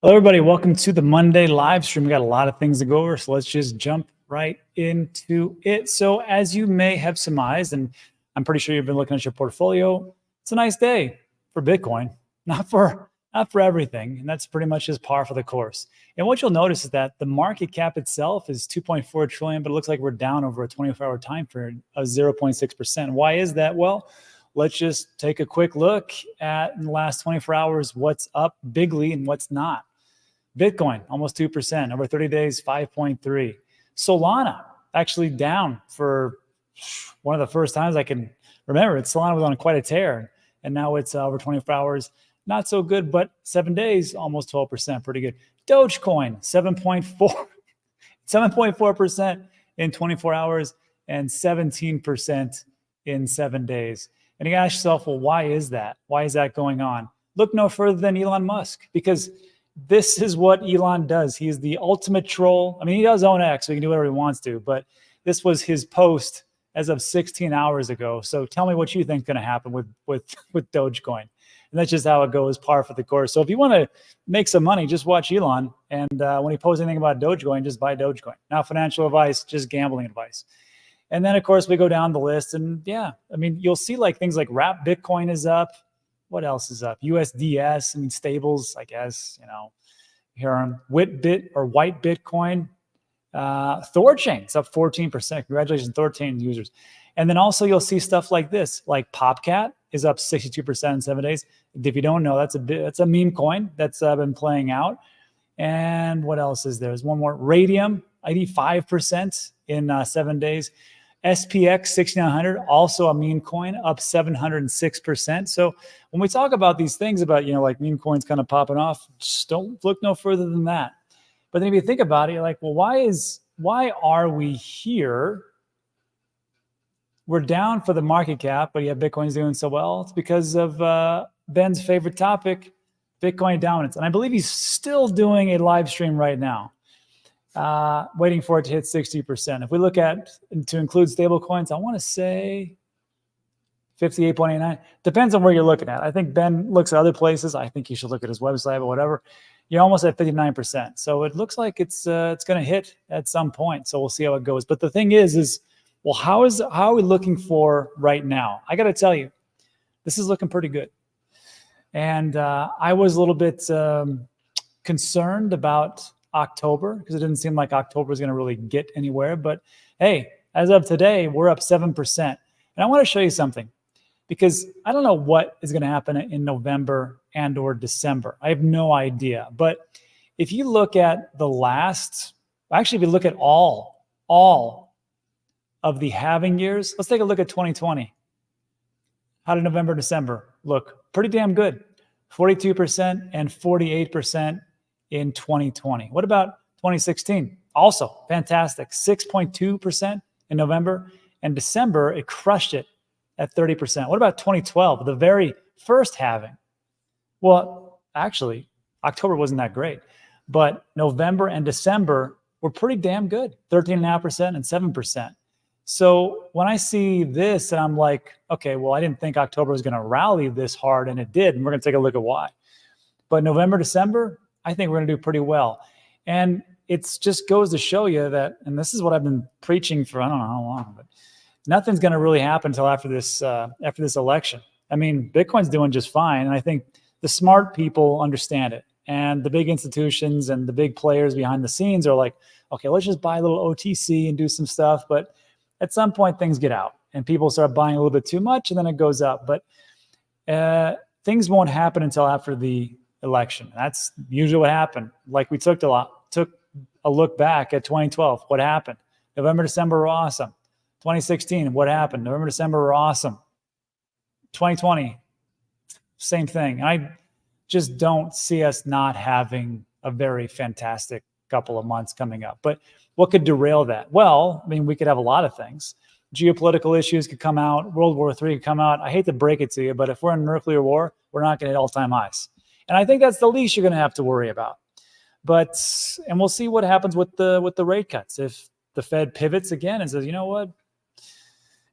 Hello, everybody. Welcome to the Monday live stream. We got a lot of things to go over, so let's just jump right into it. So as you may have surmised, and I'm pretty sure you've been looking at your portfolio, it's a nice day for Bitcoin, not for everything, and that's pretty much just par for the course. And what you'll notice is that the market cap itself is 2.4 trillion, but it looks like we're down over a 24-hour time period of 0.6%. Why is that? Well, let's just take a quick look at in the last 24 hours what's up bigly and what's not. Bitcoin, almost 2%. Over 30 days, 5.3. Solana, actually down for one of the first times I can remember. Solana was on quite a tear, and now it's over 24 hours. Not so good, but 7 days, almost 12%. Pretty good. Dogecoin, 7.4% in 24 hours and 17% in 7 days. And you ask yourself, well, why is that? Why is that going on? Look no further than Elon Musk, because this is what Elon does. He's the ultimate troll. I mean, he does own X, so he can do whatever he wants to, but this was his post as of 16 hours ago. So tell me what you think is going to happen with Dogecoin. And that's just how it goes, par for the course. So if you want to make some money, just watch Elon. And when he posts anything about Dogecoin, just buy Dogecoin. Not financial advice, just gambling advice. And then, of course, we go down the list. And yeah, I mean, you'll see like things like Wrap Bitcoin is up. What else is up? USDS, I mean, stables, I guess, you know, here on White Bitcoin. Thorchain, it's up 14%. Congratulations, Thorchain users. And then also you'll see stuff like this, like Popcat is up 62% in 7 days. If you don't know, that's a meme coin that's been playing out. And what else is there? There's one more. Radium, 85% in 7 days. SPX 6900, also a meme coin, up 706%. So when we talk about these things about, you know, like meme coins kind of popping off, just don't look no further than that. But then if you think about it, you're like, well, why are we here? We're down for the market cap, but yet Bitcoin's doing so well. It's because of Ben's favorite topic, Bitcoin dominance. And I believe he's still doing a live stream right now. Waiting for it to hit 60%. If we look at to include stable coins, I want to say 58.89. Depends on where you're looking at. I think Ben looks at other places. I think you should look at his website or whatever. You're almost at 59%. So it looks like it's going to hit at some point. So we'll see how it goes. But the thing is well, how are we looking for right now? I got to tell you, this is looking pretty good. And I was a little bit concerned about October, because it didn't seem like October was going to really get anywhere. But hey, as of today, we're up 7%. And I want to show you something, because I don't know what is going to happen in November and or December. I have no idea. But if you look at if you look at all of the halving years, let's take a look at 2020. How did November, December look? Pretty damn good. 42% and 48% in 2020. What about 2016? Also fantastic. 6.2% in November, and December, it crushed it at 30%. What about 2012, the very first halving? Well, actually, October wasn't that great, but November and December were pretty damn good, 13.5% and 7%. So when I see this, and I'm like, okay, well, I didn't think October was going to rally this hard, and it did, and we're going to take a look at why. But November, December, I think we're going to do pretty well. And it just goes to show you that, and this is what I've been preaching for, I don't know how long, but nothing's going to really happen until after this election. I mean, Bitcoin's doing just fine. And I think the smart people understand it. And the big institutions and the big players behind the scenes are like, okay, let's just buy a little OTC and do some stuff. But at some point, things get out and people start buying a little bit too much, and then it goes up. But things won't happen until after the election. That's usually what happened. Like we took a look back at 2012. What happened? November, December were awesome. 2016, what happened? November, December were awesome. 2020, same thing. I just don't see us not having a very fantastic couple of months coming up. But what could derail that? Well, I mean, we could have a lot of things. Geopolitical issues could come out. World War III could come out. I hate to break it to you, but if we're in nuclear war, we're not going to hit all-time highs. And I think that's the least you're going to have to worry about. And we'll see what happens with the rate cuts. If the Fed pivots again and says, you know what,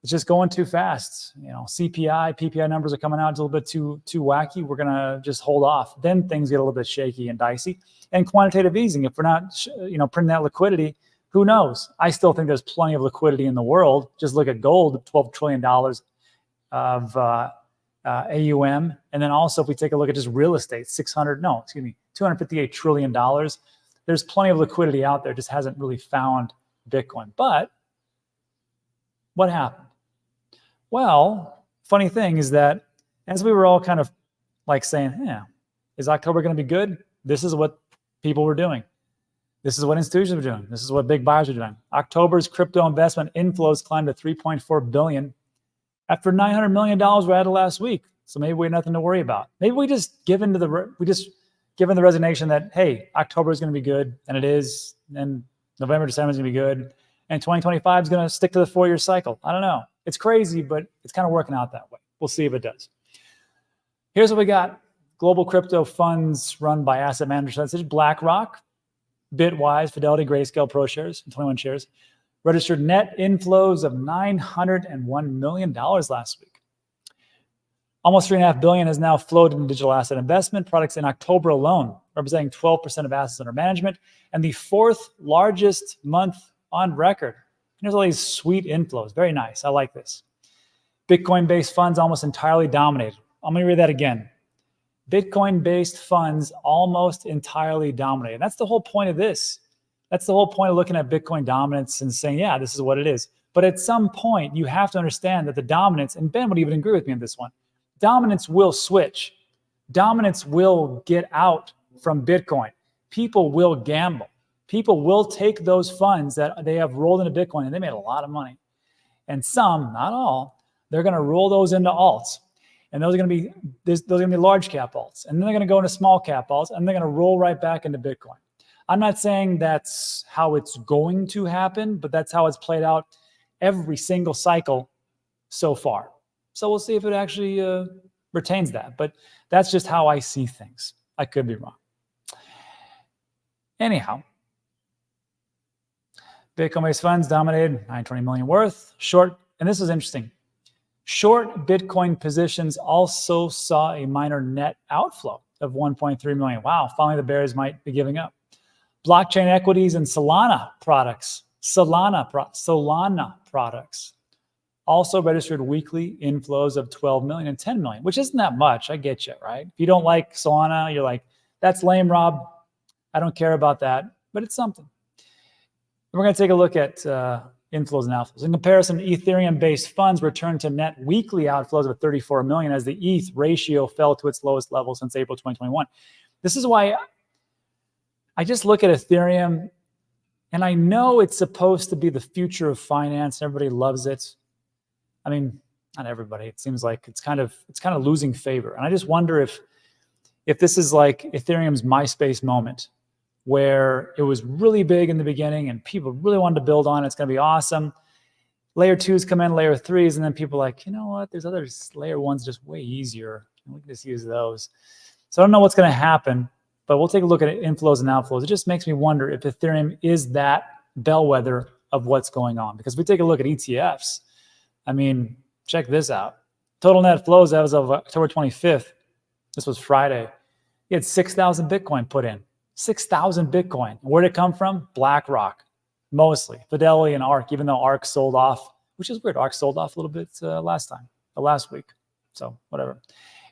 it's just going too fast. CPI, PPI numbers are coming out. It's a little bit too wacky. We're going to just hold off. Then things get a little bit shaky and dicey. And quantitative easing, if we're not, printing that liquidity, who knows? I still think there's plenty of liquidity in the world. Just look at gold, $12 trillion of AUM. And then also if we take a look at just real estate, $258 trillion. There's plenty of liquidity out there, just hasn't really found Bitcoin. But what happened? Well, funny thing is that as we were all kind of like saying, is October going to be good? This is what people were doing. This is what institutions were doing. This is what big buyers are doing. October's crypto investment inflows climbed to $3.4 billion after $900 million were added last week. So maybe we have nothing to worry about. Maybe we just given the resignation that, hey, October is going to be good, and it is, and November, December is going to be good, and 2025 is going to stick to the 4-year cycle. I don't know. It's crazy, but it's kind of working out that way. We'll see if it does. Here's what we got. Global crypto funds run by asset managers such as BlackRock, Bitwise, Fidelity, Grayscale, ProShares, 21 shares, registered net inflows of $901 million last week. Almost $3.5 billion has now flowed in digital asset investment products in October alone, representing 12% of assets under management and the 4th largest month on record. There's all these sweet inflows. Very nice. I like this. Bitcoin-based funds almost entirely dominated. I'm going to read that again. Bitcoin-based funds almost entirely dominated. That's the whole point of this. That's the whole point of looking at Bitcoin dominance and saying, yeah, this is what it is. But at some point, you have to understand that the dominance, and Ben would even agree with me on this one, dominance will switch. Dominance will get out from Bitcoin. People will gamble. People will take those funds that they have rolled into Bitcoin, and they made a lot of money. And some, not all, they're going to roll those into alts. And those are going to be large cap alts. And then they're going to go into small cap alts, and they're going to roll right back into Bitcoin. I'm not saying that's how it's going to happen, but that's how it's played out every single cycle so far. So we'll see if it actually retains that. But that's just how I see things. I could be wrong. Anyhow, Bitcoin-based funds dominated, $920 million worth. Short, and this is interesting. Short Bitcoin positions also saw a minor net outflow of 1.3 million. Wow, finally the bears might be giving up. Blockchain equities and Solana products also registered weekly inflows of 12 million and 10 million, which isn't that much. I get you, right? If you don't like Solana, you're like, that's lame, Rob. I don't care about that, but it's something. And we're going to take a look at inflows and outflows. In comparison, Ethereum-based funds returned to net weekly outflows of 34 million as the ETH ratio fell to its lowest level since April 2021. This is why I just look at Ethereum, and I know it's supposed to be the future of finance. Everybody loves it. I mean, not everybody. It seems like it's kind of losing favor. And I just wonder if this is like Ethereum's MySpace moment, where it was really big in the beginning and people really wanted to build on it. It's going to be awesome. Layer 2s come in, layer 3s, and then people are like, you know what? There's other layer 1s just way easier. We can just use those. So I don't know what's going to happen, but we'll take a look at inflows and outflows. It just makes me wonder if Ethereum is that bellwether of what's going on. Because if we take a look at ETFs, I mean, check this out. Total net flows as of October 25th, this was Friday, you had 6,000 Bitcoin put in. 6,000 Bitcoin. Where'd it come from? BlackRock, mostly. Fidelity and ARK, even though ARK sold off, which is weird. ARK sold off a little bit last week. So whatever.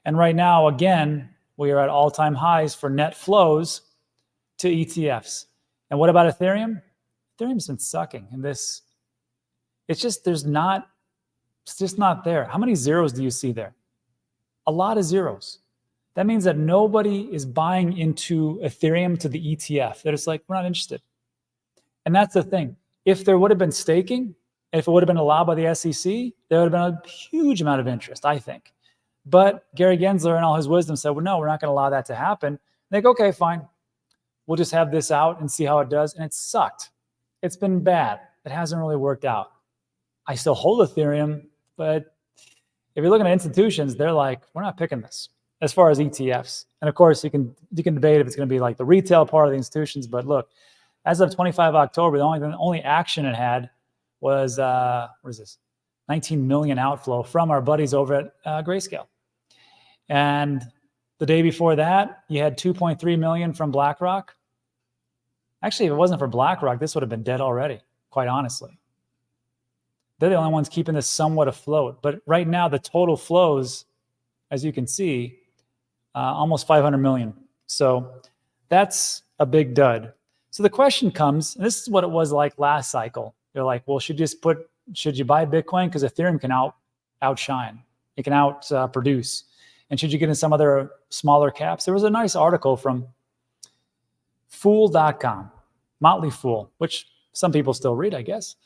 And right now, again, we are at all-time highs for net flows to ETFs. And what about Ethereum? Ethereum's been sucking in this. It's just not there. How many zeros do you see there? A lot of zeros. That means that nobody is buying into Ethereum to the ETF. They're just like, we're not interested. And that's the thing. If there would have been staking, if it would have been allowed by the SEC, there would have been a huge amount of interest, I think. But Gary Gensler in all his wisdom said, well, no, we're not going to allow that to happen. They go, okay, fine. We'll just have this out and see how it does. And it sucked. It's been bad. It hasn't really worked out. I still hold Ethereum, but if you're looking at institutions, they're like, we're not picking this. As far as ETFs. And of course, you can debate if it's going to be like the retail part of the institutions. But look, as of 25 October, the only action it had was, what is this? 19 million outflow from our buddies over at Grayscale. And the day before that, you had 2.3 million from BlackRock. Actually, if it wasn't for BlackRock, this would have been dead already, quite honestly. They're the only ones keeping this somewhat afloat. But right now, the total flows, as you can see, almost 500 million. So that's a big dud. So the question comes, and this is what it was like last cycle. They're like, well, should you buy Bitcoin? Because Ethereum can outshine. It can outproduce. And should you get in some other smaller caps? There was a nice article from Fool.com, Motley Fool, which some people still read, I guess.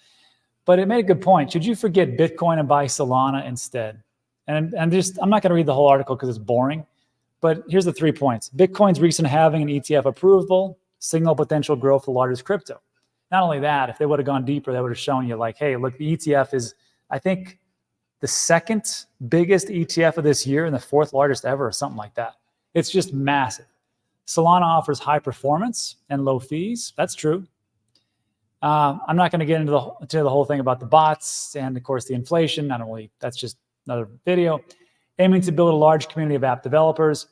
But it made a good point. Should you forget Bitcoin and buy Solana instead? And I'm not going to read the whole article because it's boring. But here's the 3 points. Bitcoin's recent halving and ETF approval signal potential growth of the largest crypto. Not only that, if they would have gone deeper, they would have shown you like, hey, look, the ETF is, I think, the second biggest ETF of this year and the 4th largest ever or something like that. It's just massive. Solana offers high performance and low fees. That's true. I'm not going to get into the whole thing about the bots and, of course, the inflation. That's just another video. Aiming to build a large community of app developers.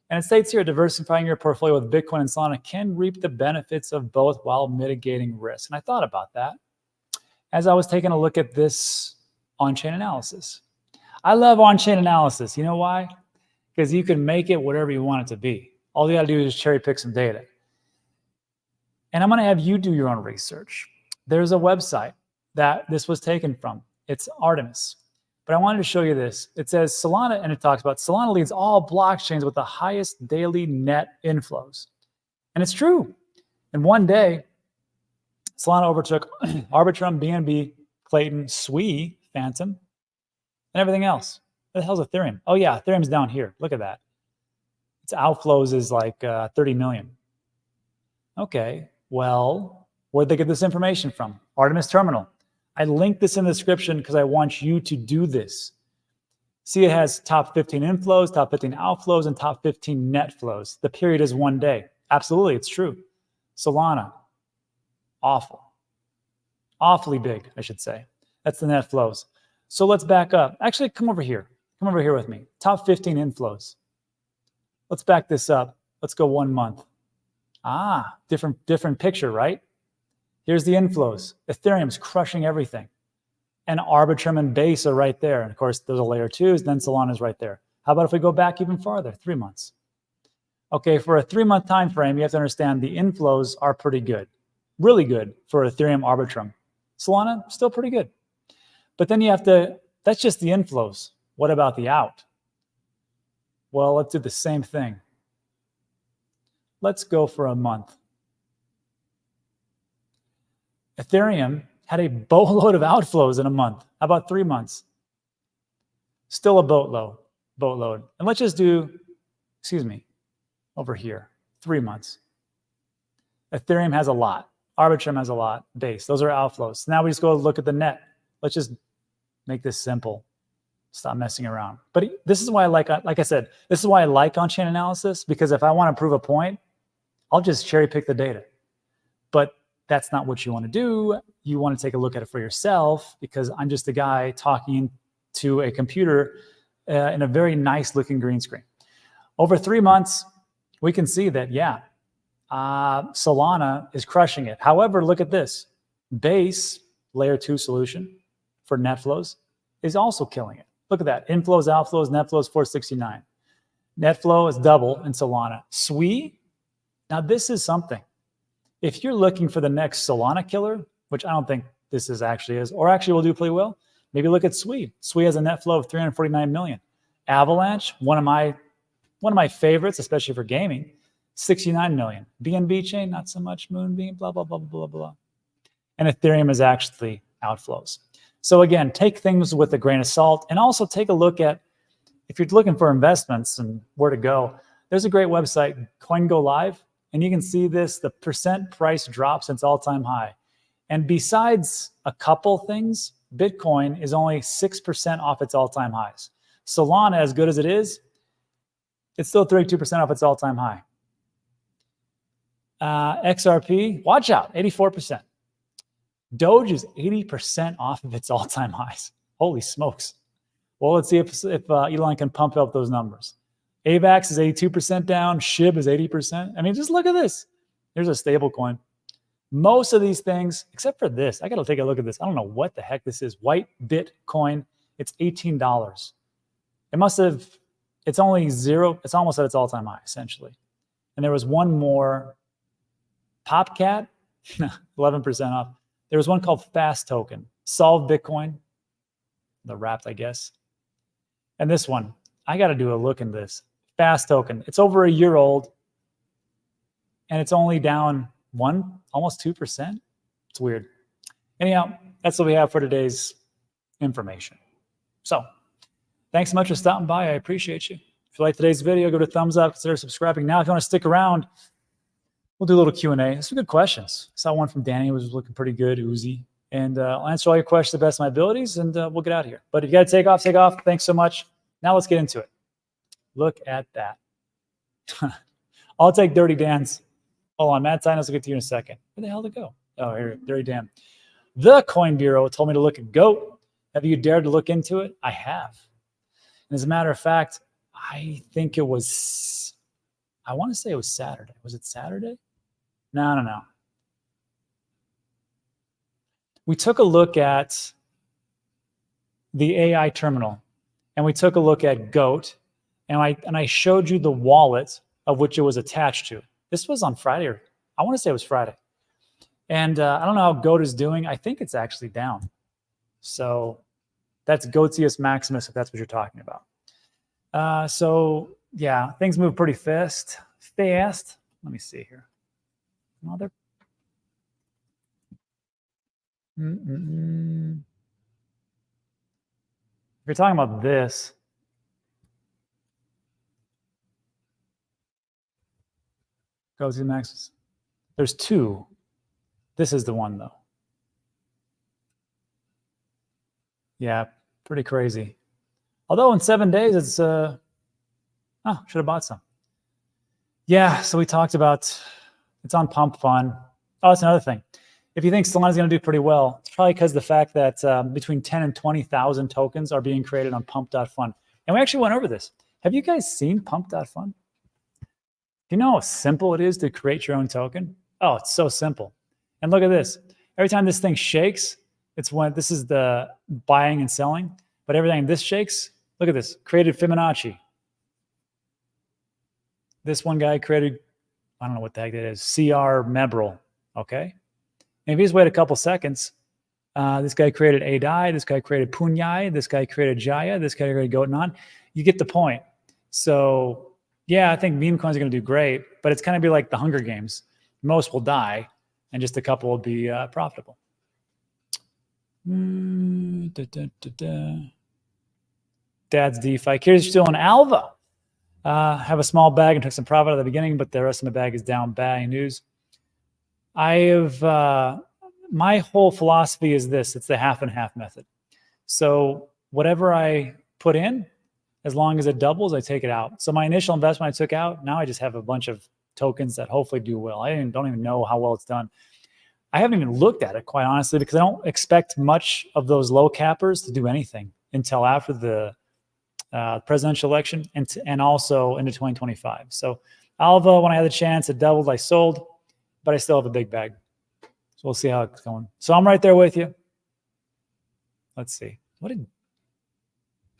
And it states here, diversifying your portfolio with Bitcoin and Solana can reap the benefits of both while mitigating risk. And I thought about that as I was taking a look at this on-chain analysis. I love on-chain analysis. You know why? Because you can make it whatever you want it to be. All you got to do is cherry pick some data. And I'm going to have you do your own research. There's a website that this was taken from. It's Artemis. But I wanted to show you this. It says Solana, and it talks about Solana leads all blockchains with the highest daily net inflows. And it's true. In one day, Solana overtook Arbitrum, BNB, Clayton, Sui, Phantom, and everything else. What the hell's Ethereum? Oh yeah, Ethereum's down here. Look at that. Its outflows is like 30 million. Okay, well, where'd they get this information from? Artemis Terminal. I linked this in the description because I want you to do this. See, it has top 15 inflows, top 15 outflows, and top 15 net flows. The period is one day. Absolutely, it's true. Solana, awful. Awfully big, I should say. That's the net flows. So let's back up. Actually, come over here. Come over here with me. Top 15 inflows. Let's back this up. Let's go 1 month. Ah, different picture, right? Here's the inflows. Ethereum's crushing everything. And Arbitrum and Base are right there. And of course, those are layer 2s, then Solana's right there. How about if we go back even farther, 3 months? Okay, for a 3-month time frame, you have to understand the inflows are pretty good. Really good for Ethereum Arbitrum. Solana, still pretty good. But then you have to, that's just the inflows. What about the out? Well, let's do the same thing. Let's go for a month. Ethereum had a boatload of outflows in a month. How about 3 months? Still a boatload. And let's just do, over here, 3 months. Ethereum has a lot. Arbitrum has a lot. Base, those are outflows. So now we just go look at the net. Let's just make this simple. Stop messing around. But this is why I like I said, this is why I like on-chain analysis, because if I want to prove a point, I'll just cherry pick the data. But that's not what you want to do. You want to take a look at it for yourself, because I'm just a guy talking to a computer in a very nice looking green screen. Over 3 months, we can see that, yeah, Solana is crushing it. However, look at this. Base, layer 2 solution for net flows, is also killing it. Look at that. Inflows, outflows, net flows, 469. Net flow is double in Solana. Sui, now this is something. If you're looking for the next Solana killer, which I don't think this actually is, or actually will do pretty well, maybe look at Sui. Sui has a net flow of 349 million. Avalanche, one of my favorites, especially for gaming, 69 million. BNB chain, not so much. Moonbeam, blah, blah, blah, blah, blah. And Ethereum is actually outflows. So again, take things with a grain of salt, and also take a look at, if you're looking for investments and where to go, there's a great website, CoinGoLive, and you can see this, the percent price drop since all-time high. And besides a couple things, Bitcoin is only 6% off its all-time highs. Solana, as good as it is, it's still 32% off its all-time high. XRP, watch out, 84%. Doge is 80% off of its all-time highs. Holy smokes. Well, let's see if Elon can pump up those numbers. AVAX is 82% down. SHIB is 80%. I mean, just look at this. There's a stable coin. Most of these things, except for this, I got to take a look at this. I don't know what the heck this is. White Bitcoin. It's $18. It must have, it's only zero. It's almost at its all-time high, essentially. And there was one more, Popcat, 11% off. There was one called Fast Token, Solve Bitcoin, the wrapped, I guess. And this one, I got to do a look in this. Fast Token. It's over a year old, and it's only down almost 2%. It's weird. Anyhow, that's what we have for today's information. So thanks so much for stopping by. I appreciate you. If you like today's video, give it a thumbs up. Consider subscribing. Now, if you want to stick around, we'll do a little Q&A. Some good questions. I saw one from Danny, who was looking pretty good, Uzi. And I'll answer all your questions to the best of my abilities, and we'll get out of here. But if you got to take off, take off. Thanks so much. Now let's get into it. Look at that. I'll take Dirty Dan's. Hold on, Matt Tynes will get to you in a second. Where the hell did it go? Oh, here, Dirty Dan. The Coin Bureau told me to look at GOAT. Have you dared to look into it? I have. And as a matter of fact, I think it was, I want to say it was Saturday. Was it Saturday? No. We took a look at the AI terminal, and we took a look at GOAT, and I showed you the wallet of which it was attached to. This was on Friday, or I want to say it was Friday. And I don't know how GOAT is doing. I think it's actually down. So that's Goatius Maximus, if that's what you're talking about. So yeah, things move pretty fast. Let me see here. Mother. If you're talking about this, Goatius Maximus. There's two. This is the one, though. Yeah, pretty crazy. Although in 7 days, it's, should have bought some. Yeah, so we talked about, it's on Pump Fund. Oh, that's another thing. If you think Solana's going to do pretty well, it's probably because of the fact that between 10 and 20,000 tokens are being created on Pump.fund. And we actually went over this. Have you guys seen Pump.fund? Do you know how simple it is to create your own token? Oh, it's so simple. And look at this. Every time this thing shakes, it's when this is the buying and selling. But every time this shakes, look at this. Created Fibonacci. This one guy created, I don't know what the heck that is, CR Mebrel. Okay. And if you just wait a couple seconds, this guy created Adai, this guy created Punyai, this guy created Jaya, this guy created Goatnon. You get the point. So yeah, I think meme coins are going to do great, but it's kind of be like the Hunger Games. Most will die, and just a couple will be profitable. Dad's DeFi. Curious, still in Alva. Have a small bag and took some profit at the beginning, but the rest of my bag is down. Bad news. I have, my whole philosophy is this. It's the half and half method. So whatever I put in, as long as it doubles, I take it out. So my initial investment I took out, now I just have a bunch of tokens that hopefully do well. I don't even know how well it's done. I haven't even looked at it, quite honestly, because I don't expect much of those low cappers to do anything until after the presidential election and also into 2025. So Alva, when I had the chance, it doubled, I sold, but I still have a big bag. So we'll see how it's going. So I'm right there with you. Let's see.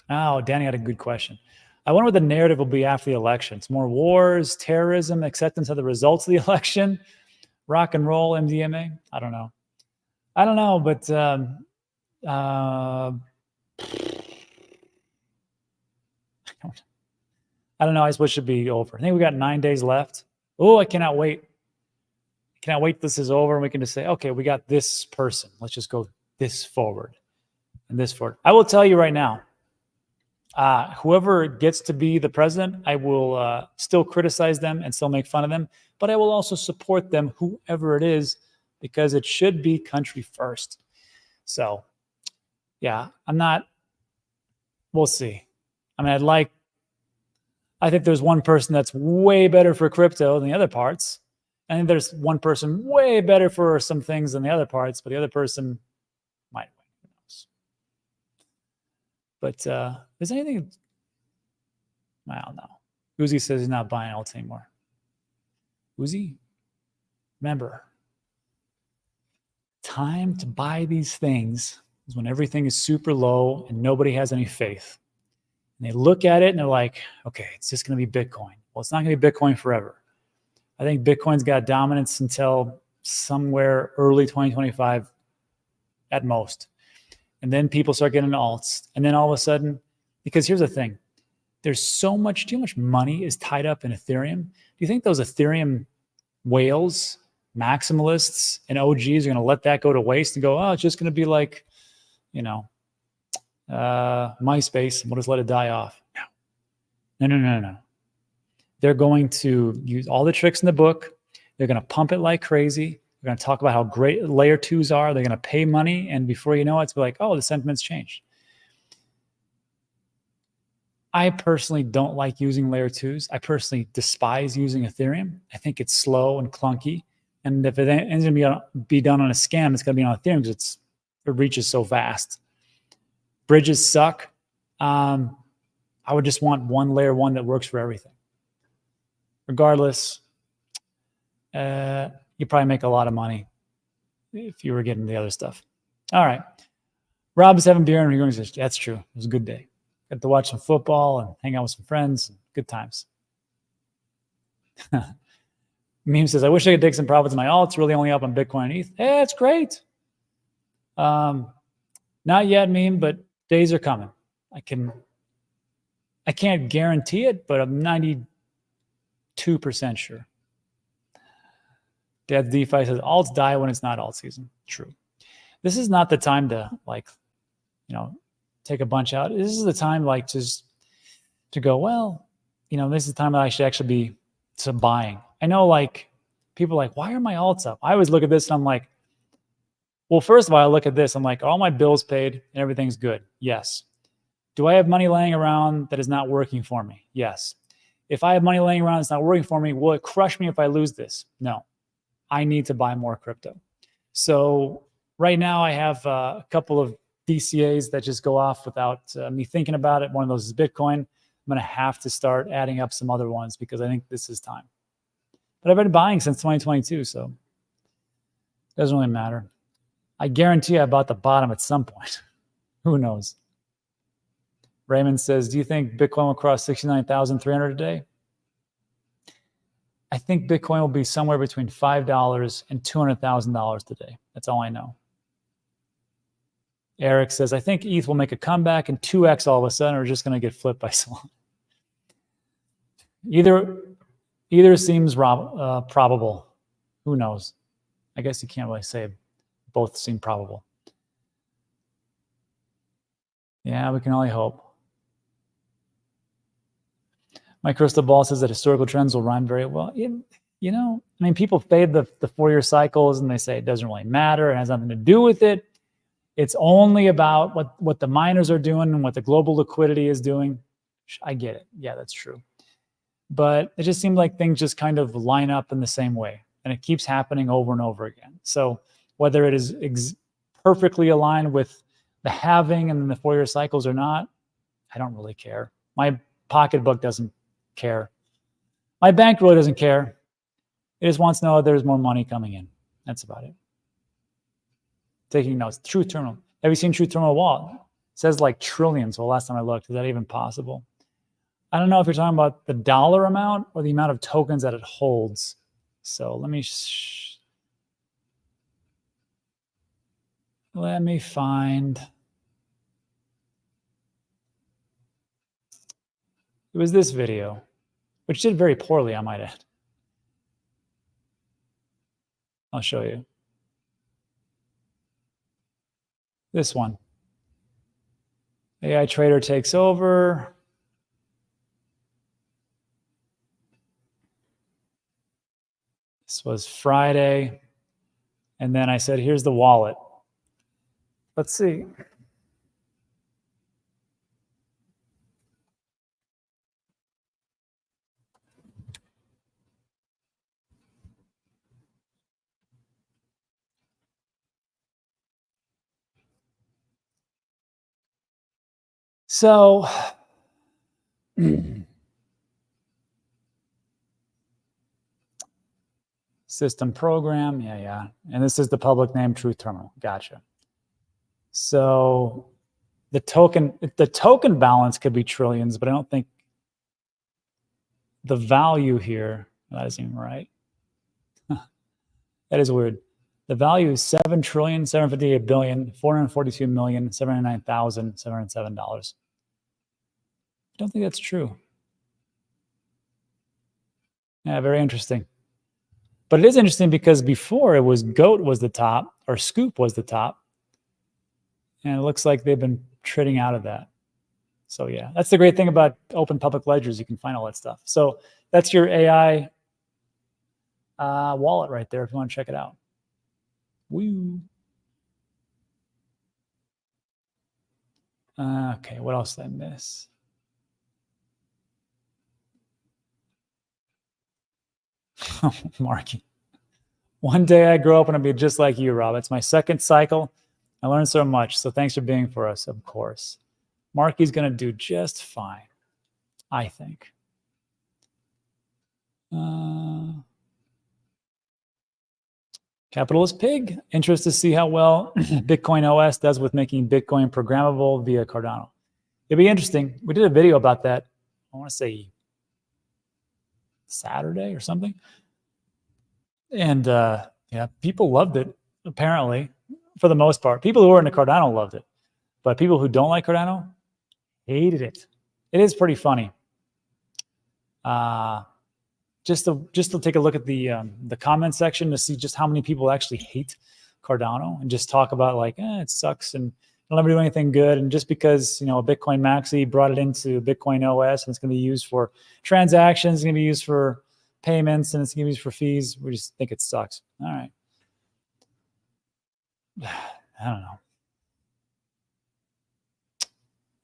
Oh, Danny had a good question. I wonder what the narrative will be after the election. It's more wars, terrorism, acceptance of the results of the election, rock and roll, MDMA. I don't know, but I don't know. I suppose it should be over. I think we got 9 days left. Oh, I cannot wait. This is over, and we can just say, okay, we got this person. Let's just go this forward and this forward. I will tell you right now, whoever gets to be the president, I will still criticize them and still make fun of them, but I will also support them, whoever it is, because it should be country first. So, yeah, we'll see. I mean, I think there's one person that's way better for crypto than the other parts. I think there's one person way better for some things than the other parts, but the other person might win. Who knows? But is anything? I don't know. Uzi says he's not buying alts anymore. Uzi, remember, time to buy these things is when everything is super low and nobody has any faith. And they look at it and they're like, okay, it's just going to be Bitcoin. Well, it's not going to be Bitcoin forever. I think Bitcoin's got dominance until somewhere early 2025 at most. And then people start getting into alts. And then all of a sudden, because here's the thing, there's too much money is tied up in Ethereum. Do you think those Ethereum whales, maximalists, and OGs are going to let that go to waste and go, oh, it's just going to be like, MySpace, and we'll just let it die off? No. They're going to use all the tricks in the book. They're going to pump it like crazy. They're going to talk about how great layer twos are. They're going to pay money. And before you know it, it's like, oh, the sentiment's changed. I personally don't like using layer twos. I personally despise using Ethereum. I think it's slow and clunky. And if it ends up be done on a scam, it's going to be on Ethereum because it reaches so fast. Bridges suck. I would just want one layer one that works for everything. Regardless, you probably make a lot of money if you were getting the other stuff. All right. Rob's having beer and we're going to, that's true. It was a good day. Got to watch some football and hang out with some friends. Good times. Meme says, I wish I could take some profits in my alts, really only up on Bitcoin and ETH. Hey, that's great. Not yet, Meme, but days are coming. I can't guarantee it, but I'm 92% sure. Dad DeFi says, alts die when it's not alt season. True. This is not the time to take a bunch out. This is the time just to go, well, this is the time that I should actually be buying. I know people are like, why are my alts up? I always look at this and I'm like, well, first of all, I look at this. I'm like, all my bills paid and everything's good. Yes. Do I have money laying around that is not working for me? Yes. If I have money laying around that's not working for me, will it crush me if I lose this? No. I need to buy more crypto. So right now I have a couple of DCAs that just go off without me thinking about it. One of those is Bitcoin. I'm going to have to start adding up some other ones because I think this is time. But I've been buying since 2022, so it doesn't really matter. I guarantee I bought the bottom at some point. Who knows? Raymond says, do you think Bitcoin will cross 69,300 a day? I think Bitcoin will be somewhere between $5 and $200,000 today. That's all I know. Eric says, I think ETH will make a comeback and 2x all of a sudden, or just going to get flipped by Solana. Either seems probable. Who knows? I guess you can't really say both seem probable. Yeah, we can only hope. My crystal ball says that historical trends will rhyme very well. People fade the 4-year cycles and they say it doesn't really matter. It has nothing to do with it. It's only about what the miners are doing and what the global liquidity is doing. I get it. Yeah, that's true. But it just seems like things just kind of line up in the same way. And it keeps happening over and over again. So whether it is perfectly aligned with the halving and then the 4-year cycles or not, I don't really care. My pocketbook doesn't care. My bank really doesn't care. It just wants to know there's more money coming in. That's about it. Taking notes. Truth Terminal. Have you seen Truth Terminal Wallet? It says like trillions. Well, last time I looked, is that even possible? I don't know if you're talking about the dollar amount or the amount of tokens that it holds. So let me find. It was this video, which did very poorly, I might add. I'll show you. This one. AI trader takes over. This was Friday. And then I said, here's the wallet. Let's see. So system program, yeah. And this is the public name Truth Terminal. Gotcha. So the token balance could be trillions, but I don't think the value here, that isn't even right. That is weird. The value is $7,758,442,709,707. I don't think that's true. Yeah, very interesting. But it is interesting because before it was GOAT was the top, or Scoop was the top. And it looks like they've been trading out of that. So yeah, that's the great thing about open public ledgers. You can find all that stuff. So that's your AI wallet right there if you want to check it out. Woo. Okay, what else did I miss? Marky. One day I grow up and I'll be just like you, Rob. It's my second cycle. I learned so much. So thanks for being for us, of course. Marky's going to do just fine, I think. Capitalist Pig. Interested to see how well Bitcoin OS does with making Bitcoin programmable via Cardano. It'd be interesting. We did a video about that, I want to say Saturday or something. And yeah, people loved it, apparently, for the most part. People who are into Cardano loved it. But people who don't like Cardano hated it. It is pretty funny. Just to take a look at the comment section to see just how many people actually hate Cardano and just talk about like, it sucks and it'll never do anything good. And just because, you know, a Bitcoin Maxi brought it into Bitcoin OS and it's going to be used for transactions, it's going to be used for payments, and it's going to be used for fees, we just think it sucks. All right. I don't know.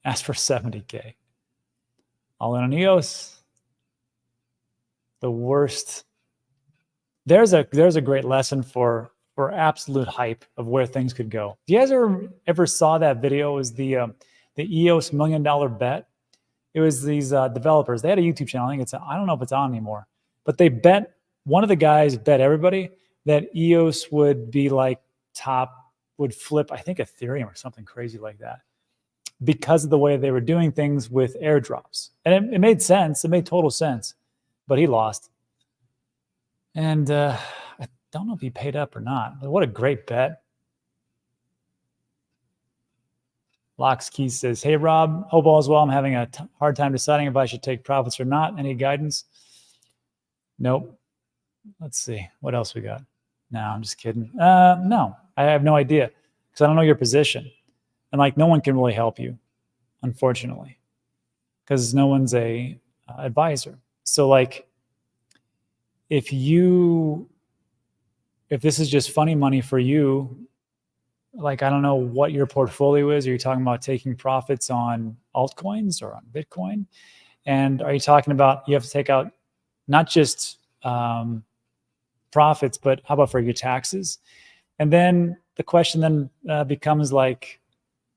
Ask for 70K. All in on EOS. The worst. There's a great lesson for absolute hype of where things could go. Do you guys ever saw that video? It was the EOS $1 million bet. It was these developers. They had a YouTube channel. I think I don't know if it's on anymore, but they bet, one of the guys bet everybody that EOS would be like would flip, I think Ethereum or something crazy like that, because of the way they were doing things with airdrops. And it made sense. It made total sense. But he lost. And I don't know if he paid up or not, but what a great bet. Locks Keys says, hey, Rob, hope all is well. I'm having a hard time deciding if I should take profits or not. Any guidance? Nope. Let's see. What else we got? No, I'm just kidding. No, I have no idea because I don't know your position. And like no one can really help you, unfortunately, because no one's a advisor. So like, if this is just funny money for you, like, I don't know what your portfolio is. Are you talking about taking profits on altcoins or on Bitcoin? And are you talking about, you have to take out not just profits, but how about for your taxes? And then the question then becomes like,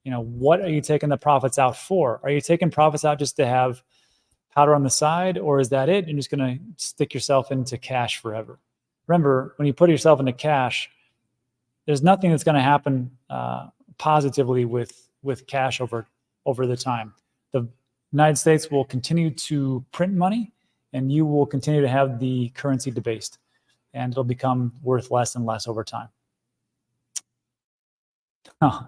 you know, what are you taking the profits out for? Are you taking profits out just to have powder on the side, or is that it? You're just going to stick yourself into cash forever. Remember, when you put yourself into cash, there's nothing that's going to happen positively with cash over the time. The United States will continue to print money, and you will continue to have the currency debased, and it'll become worth less and less over time. Oh,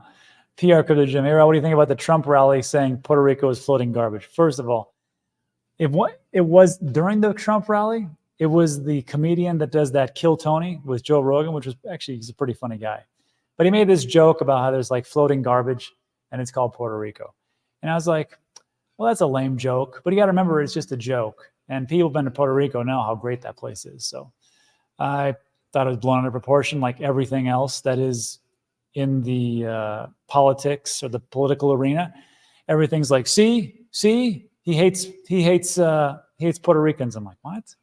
PR Crypto Jim, what do you think about the Trump rally saying Puerto Rico is floating garbage? First of all, it was during the Trump rally, it was the comedian that does that Kill Tony with Joe Rogan, which was actually, he's a pretty funny guy. But he made this joke about how there's like floating garbage and it's called Puerto Rico. And I was like, well, that's a lame joke. But you got to remember, it's just a joke. And people who've been to Puerto Rico know how great that place is. So I thought it was blown out of proportion, like everything else that is in the politics or the political arena. Everything's like, see, he hates Puerto Ricans. I'm like, what?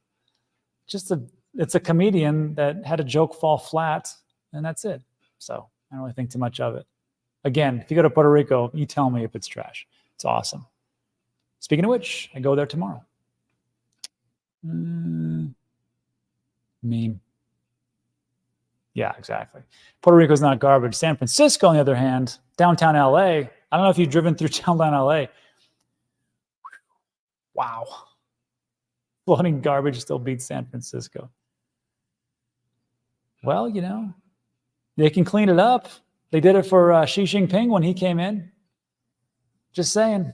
It's a comedian that had a joke fall flat, and that's it. So I don't really think too much of it. Again, if you go to Puerto Rico, you tell me if it's trash. It's awesome. Speaking of which, I go there tomorrow. Meme. Yeah, exactly. Puerto Rico's not garbage. San Francisco, on the other hand, downtown LA. I don't know if you've driven through downtown LA. Wow. Floating garbage still beats San Francisco. Well, you know, they can clean it up. They did it for Xi Jinping when he came in. Just saying.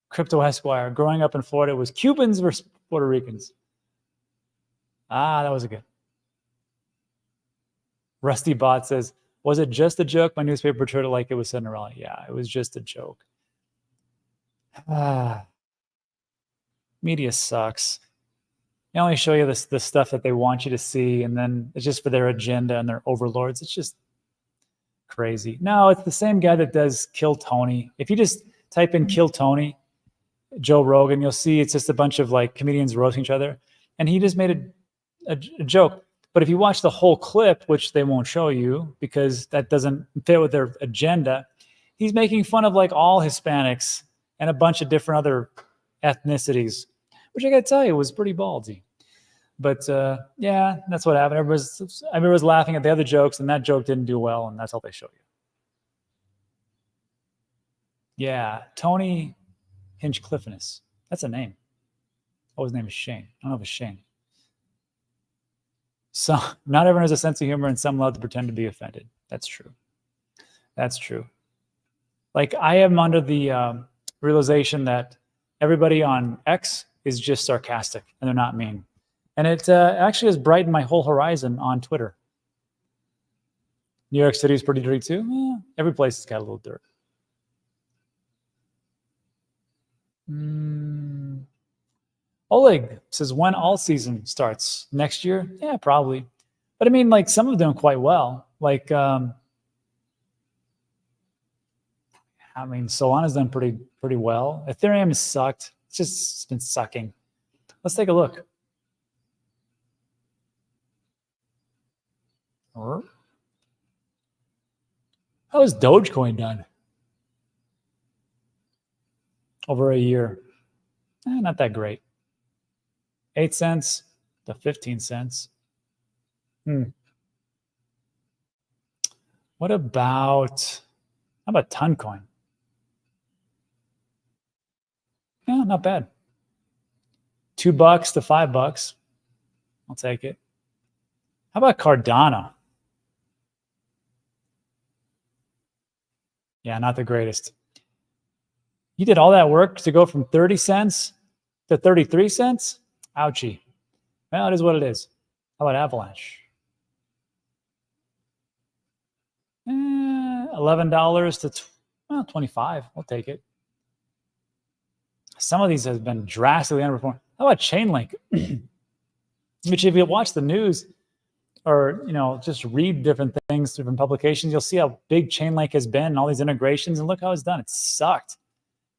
Crypto Esquire. Growing up in Florida, it was Cubans versus Puerto Ricans. Ah, that was a good. Rusty Bot says, was it just a joke? My newspaper portrayed it like it was Cinderella. Yeah, it was just a joke. Media sucks. They only show you the stuff that they want you to see, and then it's just for their agenda and their overlords. It's just crazy. No, it's the same guy that does Kill Tony. If you just type in Kill Tony, Joe Rogan, you'll see it's just a bunch of like comedians roasting each other. And he just made a joke. But if you watch the whole clip, which they won't show you because that doesn't fit with their agenda, he's making fun of like all Hispanics and a bunch of different other ethnicities, which I got to tell you was pretty ballsy. But yeah, that's what happened. Everybody was laughing at the other jokes, and that joke didn't do well, and that's all they show you. Yeah, Tony Hinchcliffinus. That's a name. Oh, his name is Shane. I don't know if it's Shane. So not everyone has a sense of humor, and some love to pretend to be offended. That's true. That's true. Like I am under the realization that everybody on X is just sarcastic, and they're not mean. And it actually has brightened my whole horizon on Twitter. New York City is pretty dirty too. Yeah, every place has got a little dirt. Oleg says, when all season starts next year? Yeah, probably. But I mean, like some of them quite well. Like, I mean, Solana's done pretty well. Ethereum has sucked. It's been sucking. Let's take a look. How has Dogecoin done? Over a year. Not that great. 8 cents to 15 cents. What about, how about Toncoin? Yeah, not bad. $2 to $5. I'll take it. How about Cardano? Yeah, not the greatest. You did all that work to go from 30 cents to 33 cents? Ouchie. Well, it is what it is. How about Avalanche? $11 to 25. We'll take it. Some of these have been drastically underperformed. How about Chainlink? Which if you watch the news or just read different things, different publications, you'll see how big Chainlink has been and all these integrations, and look how it's done. It sucked.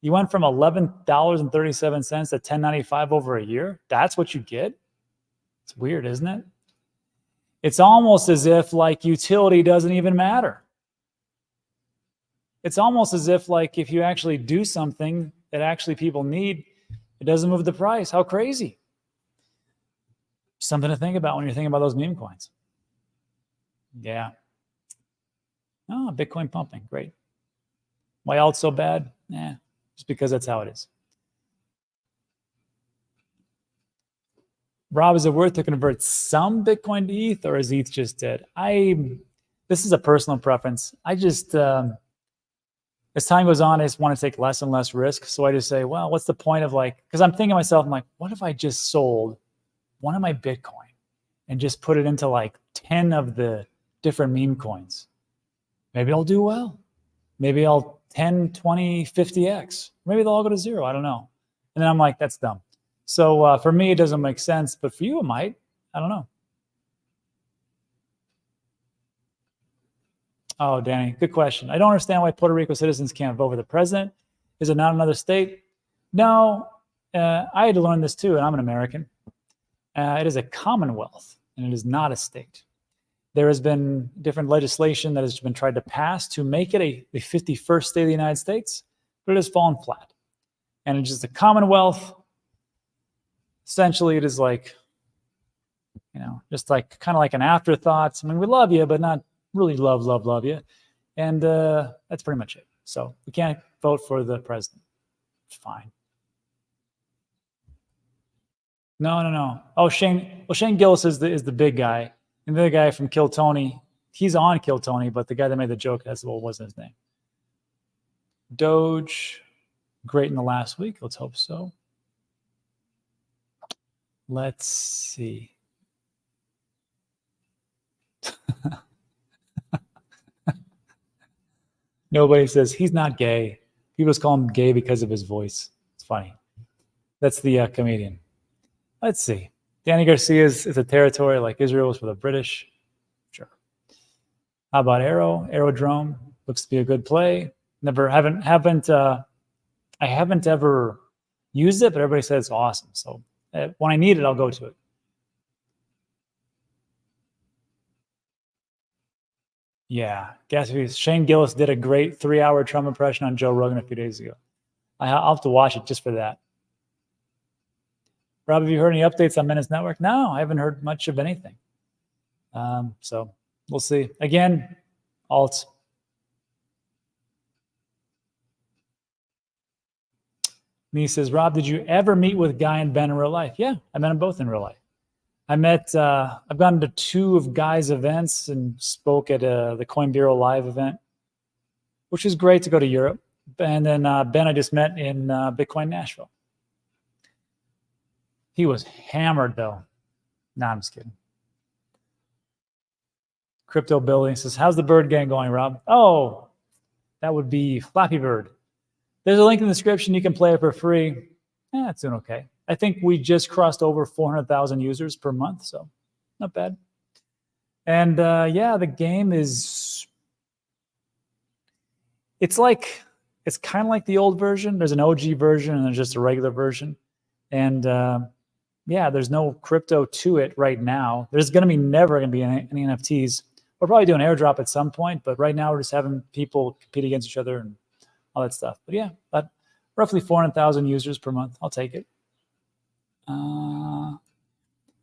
You went from $11.37 to $10.95 over a year. That's what you get? It's weird, isn't it? It's almost as if like utility doesn't even matter. It's almost as if like if you actually do something that actually people need, it doesn't move the price. How crazy. Something to think about when you're thinking about those meme coins. Yeah. Oh, Bitcoin pumping. Great. Why alt so bad? Just because that's how it is. Rob, is it worth to convert some Bitcoin to ETH, or is ETH just dead? This is a personal preference. I just, as time goes on, I just want to take less and less risk. So I just say, well, what's the point of like, because I'm thinking to myself, I'm like, what if I just sold one of my Bitcoin and just put it into like 10 of the different meme coins? Maybe I'll do well. Maybe I'll 10, 20, 50x. Maybe they'll all go to zero. I don't know. And then I'm like, that's dumb. So for me, it doesn't make sense. But for you, it might. I don't know. Oh, Danny, good question. I don't understand why Puerto Rico citizens can't vote for the president. Is it not another state? No, I had to learn this too, and I'm an American. It is a commonwealth, and it is not a state. there has been different legislation that has been tried to pass to make it a 51st state of the United States, but it has fallen flat. And it's just a Commonwealth. Essentially, it is like, you know, just like kind of like an afterthought. I mean, we love you, but not really love you. And that's pretty much it. So we can't vote for the president. It's fine. No. Oh, Shane Gillis is the big guy. And the other guy from Kill Tony, he's on Kill Tony, but the guy that made the joke, what wasn't his name. Doge, great in the last week. Let's hope so. Let's see. Nobody says he's not gay. People just call him gay because of his voice. It's funny. That's the comedian. Let's see. Danny Garcia is a territory like Israel was for the British. Sure. How about Aerodrome looks to be a good play. I haven't ever used it, but everybody says it's awesome. So when I need it, I'll go to it. Yeah, Shane Gillis did a great 3-hour Trump impression on Joe Rogan a few days ago. I'll have to watch it just for that. Rob, have you heard any updates on Menace Network? No, I haven't heard much of anything. So we'll see. Again, alts. Me says, Rob, did you ever meet with Guy and Ben in real life? Yeah, I met them both in real life. I've gone to 2 of Guy's events and spoke at the Coin Bureau Live event, which is great to go to Europe. And then Ben I just met in Bitcoin Nashville. He was hammered though. Nah, I'm just kidding. Crypto Billy says, how's the Bird Gang going, Rob? Oh, that would be Flappy Bird. There's a link in the description. You can play it for free. It's doing okay. I think we just crossed over 400,000 users per month, so not bad. And yeah, the game is, it's kind of like the old version. There's an OG version and there's just a regular version. And yeah, there's no crypto to it right now. There's never going to be any NFTs. We'll probably do an airdrop at some point, but right now we're just having people compete against each other and all that stuff. But yeah, but roughly 400,000 users per month. I'll take it.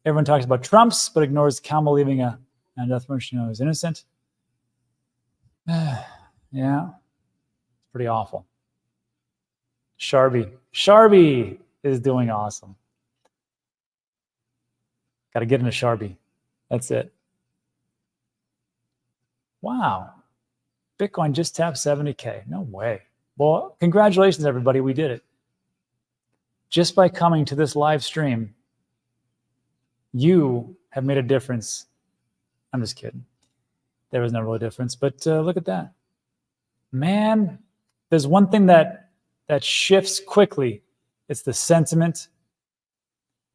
Everyone talks about Trump's, but ignores Camel leaving a death mercy who's innocent. Yeah, it's pretty awful. Sharby is doing awesome. Got to get into Sharby. That's it. Wow. Bitcoin just tapped 70K. No way. Well, congratulations, everybody. We did it. Just by coming to this live stream, you have made a difference. I'm just kidding. There was no real difference, but look at that. Man, there's one thing that shifts quickly. It's the sentiment.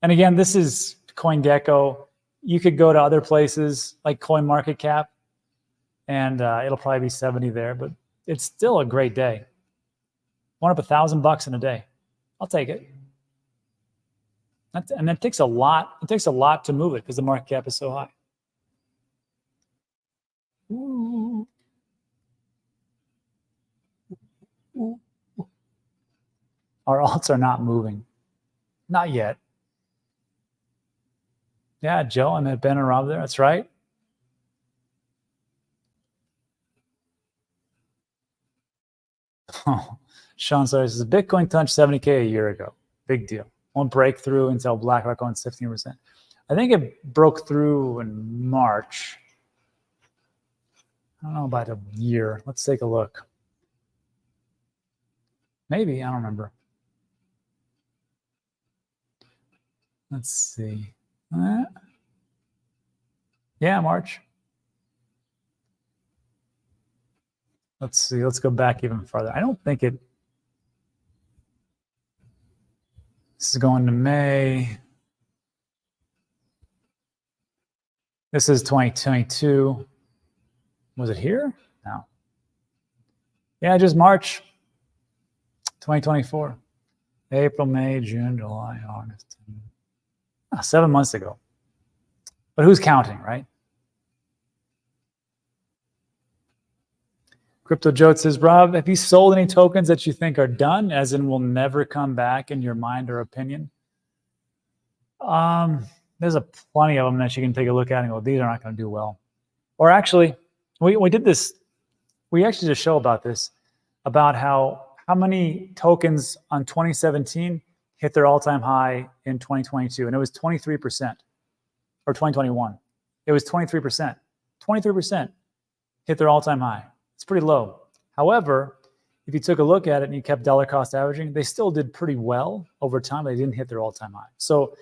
And again, this is CoinGecko. You could go to other places like CoinMarketCap, and it'll probably be 70 there, but it's still a great day. Went up $1,000 in a day. I'll take it. And it takes a lot. It takes a lot to move it because the market cap is so high. Ooh. Our alts are not moving. Not yet. Yeah, Joe, I met Ben and Rob there. That's right. Oh, Sean says, Bitcoin touched 70K a year ago. Big deal. Won't break through until BlackRock owns 15%. I think it broke through in March. I don't know about a year. Let's take a look. Maybe, I don't remember. Let's see. Yeah, March. Let's see. Let's go back even farther. I don't think it. This is going to May. This is 2022. Was it here? No. Yeah, just March 2024. April, May, June, July, August. 7 months ago. But who's counting, right? Crypto Jote says, Rob, have you sold any tokens that you think are done, as in will never come back in your mind or opinion? There's plenty of them that you can take a look at and go, these are not going to do well. Or actually, we did this. We actually did a show about this, about how many tokens on 2017 hit their all-time high in 2022, and it was 23%, or 2021. It was 23%. 23% hit their all-time high. It's pretty low. However, if you took a look at it and you kept dollar cost averaging, they still did pretty well over time. They didn't hit their all-time high. So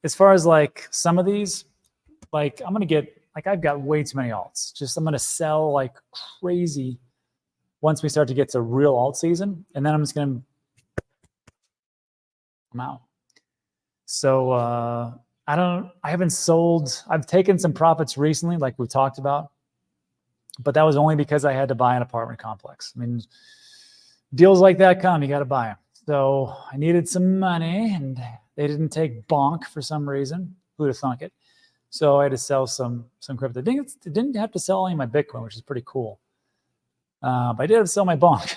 as far as like some of these, like I'm going to get, like I've got way too many alts. Just I'm going to sell like crazy once we start to get to real alt season. And then I'm just going to, I'm out. So I haven't sold. I've taken some profits recently, like we talked about. But that was only because I had to buy an apartment complex. I mean, deals like that come, you got to buy them. So I needed some money, and they didn't take bonk for some reason. Who'd have thunk it? So I had to sell some crypto. I didn't have to sell any of my Bitcoin, which is pretty cool. But I did have to sell my bonk.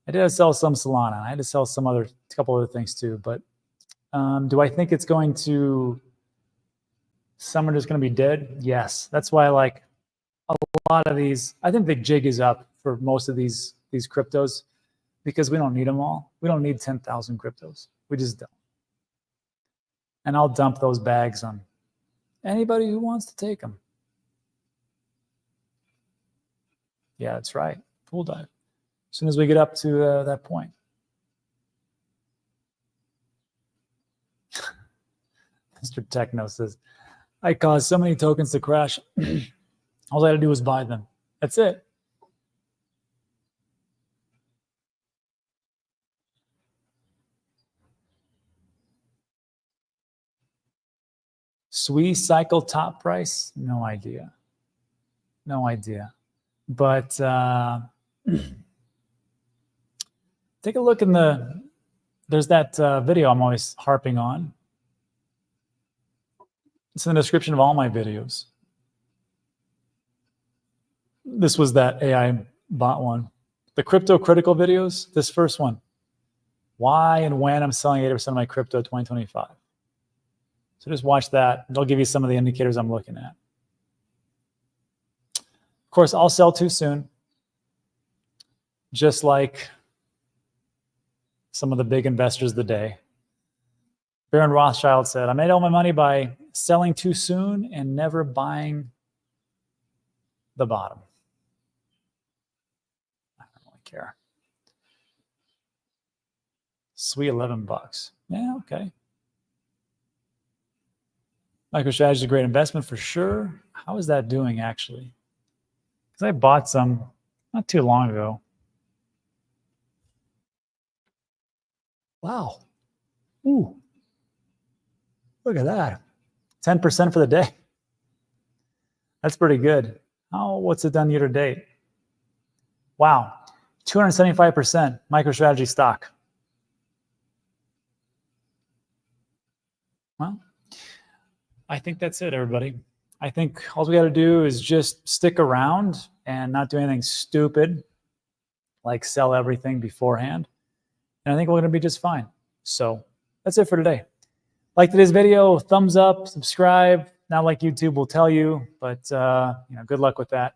I did have to sell some Solana. I had to sell a couple other things too. But do I think it's going to, some are just going to be dead? Yes. That's why I like a lot of these. I think the jig is up for most of these cryptos because we don't need them all. We don't need 10,000 cryptos. We just don't. And I'll dump those bags on anybody who wants to take them. Yeah, that's right. Pool dive. As soon as we get up to that point. Mr. Techno says, I caused so many tokens to crash. All I had to do was buy them. That's it. Sui cycle top price? No idea. No idea. But take a look in there's that video I'm always harping on. It's in the description of all my videos. This was that AI bot one. The crypto critical videos, this first one. Why and when I'm selling 80% of my crypto 2025. So just watch that. It'll give you some of the indicators I'm looking at. Of course, I'll sell too soon. Just like some of the big investors of the day. Baron Rothschild said, I made all my money by selling too soon and never buying the bottom. I don't really care. Sweet $11. Yeah, okay. MicroStrategy is a great investment for sure. How is that doing actually? Because I bought some not too long ago. Wow. Ooh. Look at that. 10% for the day. That's pretty good. Oh, what's it done year to date? Wow. 275% MicroStrategy stock. Well, I think that's it, everybody. I think all we got to do is just stick around and not do anything stupid, like sell everything beforehand. And I think we're going to be just fine. So that's it for today. Like today's video, thumbs up, subscribe. Not like YouTube will tell you, but good luck with that.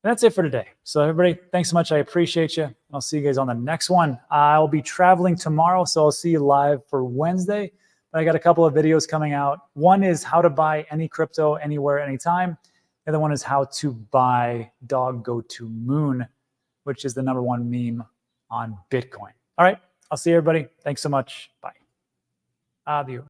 And that's it for today. So everybody, thanks so much. I appreciate you. I'll see you guys on the next one. I'll be traveling tomorrow, so I'll see you live for Wednesday. But I got a couple of videos coming out. One is how to buy any crypto anywhere, anytime. The other one is how to buy Dog Go to Moon, which is the #1 meme on Bitcoin. All right, I'll see everybody. Thanks so much. Bye. Adios.